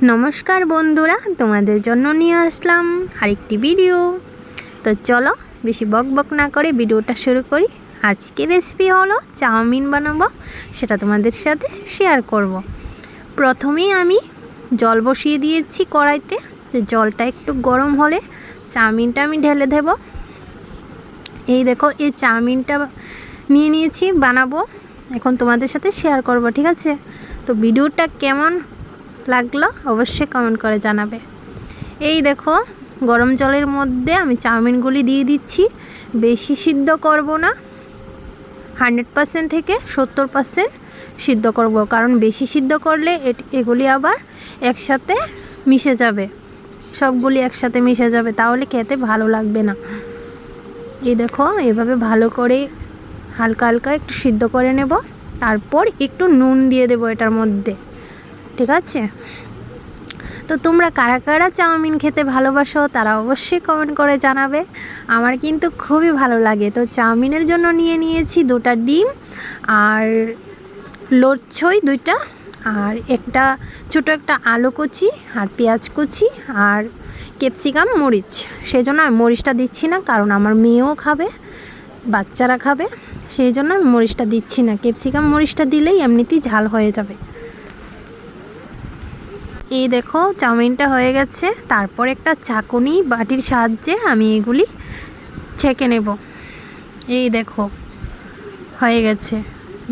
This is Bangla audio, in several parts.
নমস্কার বন্ধুরা, তোমাদের জন্য নিয়ে আসলাম আরেকটি ভিডিও। তো চলো বেশি বক বক না করে ভিডিওটা শুরু করি। আজকে রেসিপি হলো চাউমিন বানাবো, সেটা তোমাদের সাথে শেয়ার করব। প্রথমেই আমি জল বসিয়ে দিয়েছি কড়াইতে। তো জলটা একটু গরম হলে চাউমিনটা আমি ঢেলে দেব। এই দেখো, এই চাউমিনটা নিয়ে নিয়েছি, বানাবো এখন তোমাদের সাথে শেয়ার করব, ঠিক আছে? তো ভিডিওটা কেমন লাগলো অবশ্যই কমেন্ট করে জানাবে। এই দেখো, গরম জলের মধ্যে আমি চাউমিনগুলি দিয়ে দিচ্ছি। বেশি সিদ্ধ করব না, 100% থেকে 70% সিদ্ধ করব, কারণ বেশি সিদ্ধ করলে এগুলি আবার একসাথে মিশে যাবে, সবগুলি একসাথে মিশে যাবে, তাহলে খেতে ভালো লাগবে না। এই দেখো, এভাবে ভালো করে হালকা হালকা একটু সিদ্ধ করে নেব। তারপর একটু নুন দিয়ে দেবো এটার মধ্যে, ঠিক আছে? তো তোমরা কারা কারা চাউমিন খেতে ভালোবাসো তারা অবশ্যই কমেন্ট করে জানাবে। আমার কিন্তু খুবই ভালো লাগে। তো চাউমিনের জন্য নিয়ে নিয়েছি 2টা ডিম আর লচ্ছই 2টা, আর একটা ছোটো একটা আলু কুচি আর পেঁয়াজ কুচি আর ক্যাপসিকাম মরিচ। সেই জন্য আমি মরিচটা দিচ্ছি না, কারণ আমার মেয়েও খাবে, বাচ্চারা খাবে, সেই জন্য আমি মরিচটা দিচ্ছি না। ক্যাপসিকাম মরিচটা দিলেই এমনিতেই ঝাল হয়ে যাবে। এই দেখো, চাউমিনটা হয়ে গেছে। তারপর একটা চাকুনি বাটির সাহায্যে আমি এগুলি ছেঁকে নেব। এই দেখো, হয়ে গেছে।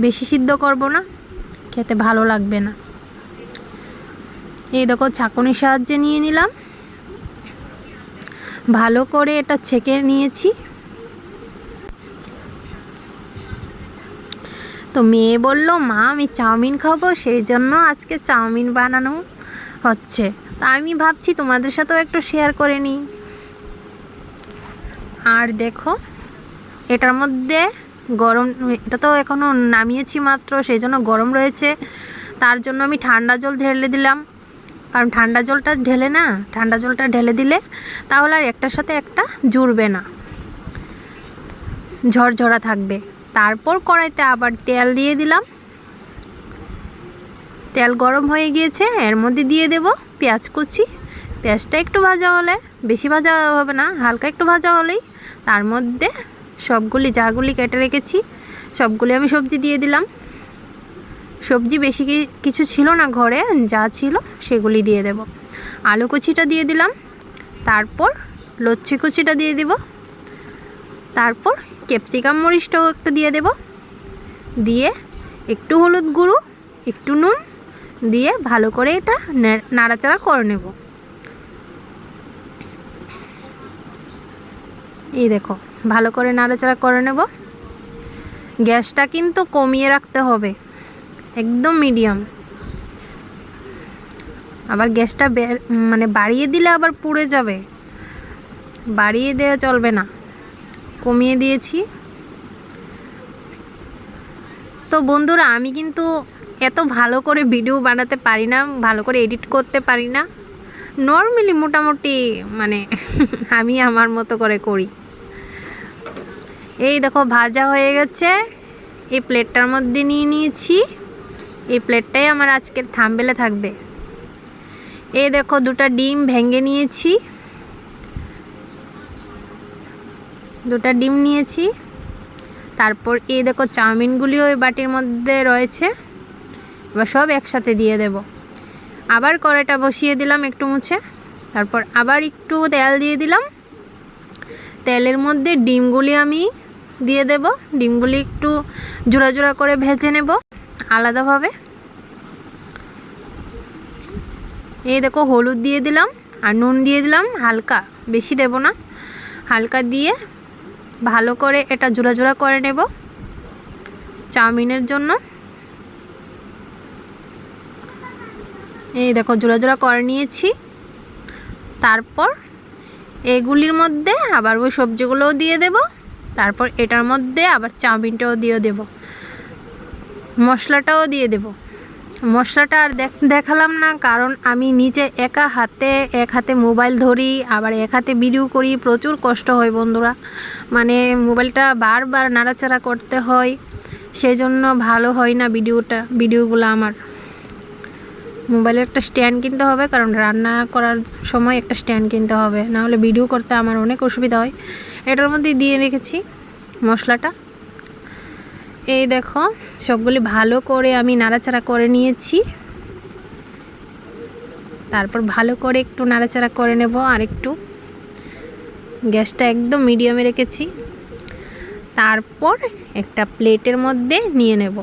বেশি সিদ্ধ করব না, খেতে ভালো লাগবে না। এই দেখো, চাকুনির সাহায্যে নিয়ে নিলাম, ভালো করে এটা ছেঁকে নিয়েছি। তো মেয়ে বলল, মা আমি চাউমিন খাবো, সেই জন্য আজকে চাউমিন বানানো হচ্ছে। তা আমি ভাবছি তোমাদের সাথেও একটু শেয়ার করে নিই। আর দেখো, এটার মধ্যে গরম, এটা তো এখনও নামিয়েছি মাত্র, সেই জন্য গরম রয়েছে। তার জন্য আমি ঠান্ডা জল ঢেলে দিলাম, কারণ ঠান্ডা জলটা ঢেলে দিলে তাহলে আর একটার সাথে একটা জুড়বে না, ঝরঝরা থাকবে। তারপর কড়াইতে আবার তেল দিয়ে দিলাম। তেল গরম হয়ে গিয়েছে, এর মধ্যে দিয়ে দেব পেঁয়াজ কুচি। পেঁয়াজটা একটু ভাজা হলে, বেশি ভাজা হবে না, হালকা একটু ভাজা হলেই তার মধ্যে সবগুলি যাগুলি কেটে রেখেছি সবগুলি আমি সবজি দিয়ে দিলাম। সবজি বেশি কিছু ছিল না ঘরে, যা ছিল সেগুলি দিয়ে দেব। আলু কুচিটা দিয়ে দিলাম, তারপর লচ্ছি কুচিটা দিয়ে দেব, তারপর ক্যাপসিকাম মরিচটাও একটু দিয়ে দেব, দিয়ে একটু হলুদ গুঁড়ো, একটু নুন দিয়ে ভালো করে এটা নাড়াচাড়া করে নেব। এই দেখো, ভালো করে নাড়াচাড়া করে নেব। গ্যাসটা কিন্তু কমিয়ে রাখতে হবে, একদম মিডিয়াম। আবার গ্যাসটা বাড়িয়ে দিলে আবার পুড়ে যাবে, বাড়িয়ে দেওয়া চলবে না, কমিয়ে দিয়েছি। তো বন্ধুরা, আমি কিন্তু এত ভালো করে ভিডিও বানাতে পারি না, ভালো করে এডিট করতে পারি না। নর্মালি মোটামুটি আমি আমার মতো করে করি। এই দেখো, ভাজা হয়ে গেছে। এই প্লেটটার মধ্যে নিয়ে নিয়েছি। এই প্লেটটাই আমার আজকের থাম্বনেলে থাকবে। এই দেখো, 2টা ডিম ভেঙে নিয়েছি, 2টা ডিম নিয়েছি। তারপর এই দেখো, চাউমিনগুলিও ওই বাটির মধ্যে রয়েছে। এবার সব একসাথে দিয়ে দেব। আবার কড়াইটা বসিয়ে দিলাম একটু মুছে। তারপর আবার একটু তেল দিয়ে দিলাম। তেলের মধ্যে ডিমগুলি আমি দিয়ে দেব। ডিমগুলি একটু জোড়া জোড়া করে ভেজে নেব আলাদাভাবে। এই দেখো, হলুদ দিয়ে দিলাম আর নুন দিয়ে দিলাম হালকা, বেশি দেব না, হালকা দিয়ে ভালো করে এটা জোড়া জোড়া করে নেব চাউমিনের জন্য। এই দেখো, জোড়া জোড়া করে নিয়েছি। তারপর এগুলির মধ্যে আবার ওই সবজিগুলোও দিয়ে দেব। তারপর এটার মধ্যে আবার চাউমিনটাও দিয়ে দেব, মশলাটাও দিয়ে দেব। মশলাটা আর দেখালাম না, কারণ আমি নিজে এক হাতে মোবাইল ধরি, আবার এক হাতে ভিডিও করি, প্রচুর কষ্ট হয় বন্ধুরা। মোবাইলটা বারবার নাড়াচাড়া করতে হয়, সেই জন্য ভালো হয় না ভিডিওগুলো আমার। মোবাইলের একটা স্ট্যান্ড কিনতে হবে, কারণ রান্না করার সময় একটা স্ট্যান্ড কিনতে হবে, না হলে ভিডিও করতে আমার অনেক অসুবিধা হয়। এটার মধ্যে দিয়ে রেখেছি মশলাটা। এই দেখো সবগুলি ভালো করে আমি নাড়াচাড়া করে নিয়েছি। তারপর ভালো করে একটু নাড়াচাড়া করে নেব, আর একটু গ্যাসটা একদম মিডিয়ামে রেখেছি। তারপর একটা প্লেটের মধ্যে নিয়ে নেব।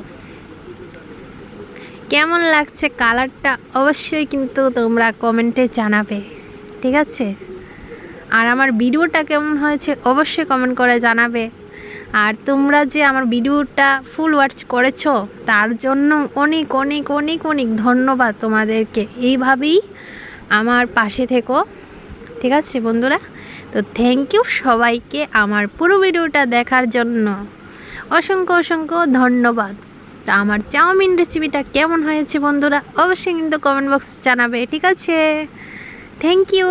কেমন লাগছে কালারটা অবশ্যই কিন্তু তোমরা কমেন্টে জানাবে, ঠিক আছে? আর আমার ভিডিওটা কেমন হয়েছে অবশ্যই কমেন্ট করে জানাবে। আর তোমরা যে আমার ভিডিওটা ফুল ওয়াচ করেছো তার জন্য অনেক অনেক অনেক অনেক ধন্যবাদ তোমাদেরকে। এইভাবেই আমার পাশে থেকো, ঠিক আছে বন্ধুরা? তো থ্যাংক ইউ সবাইকে আমার পুরো ভিডিওটা দেখার জন্য, অসংখ্য অসংখ্য ধন্যবাদ। তা আমার চাউমিন রেসিপিটা কেমন হয়েছে বন্ধুরা অবশ্যই কিন্তু কমেন্ট বক্সে জানাবে, ঠিক আছে? Thank you.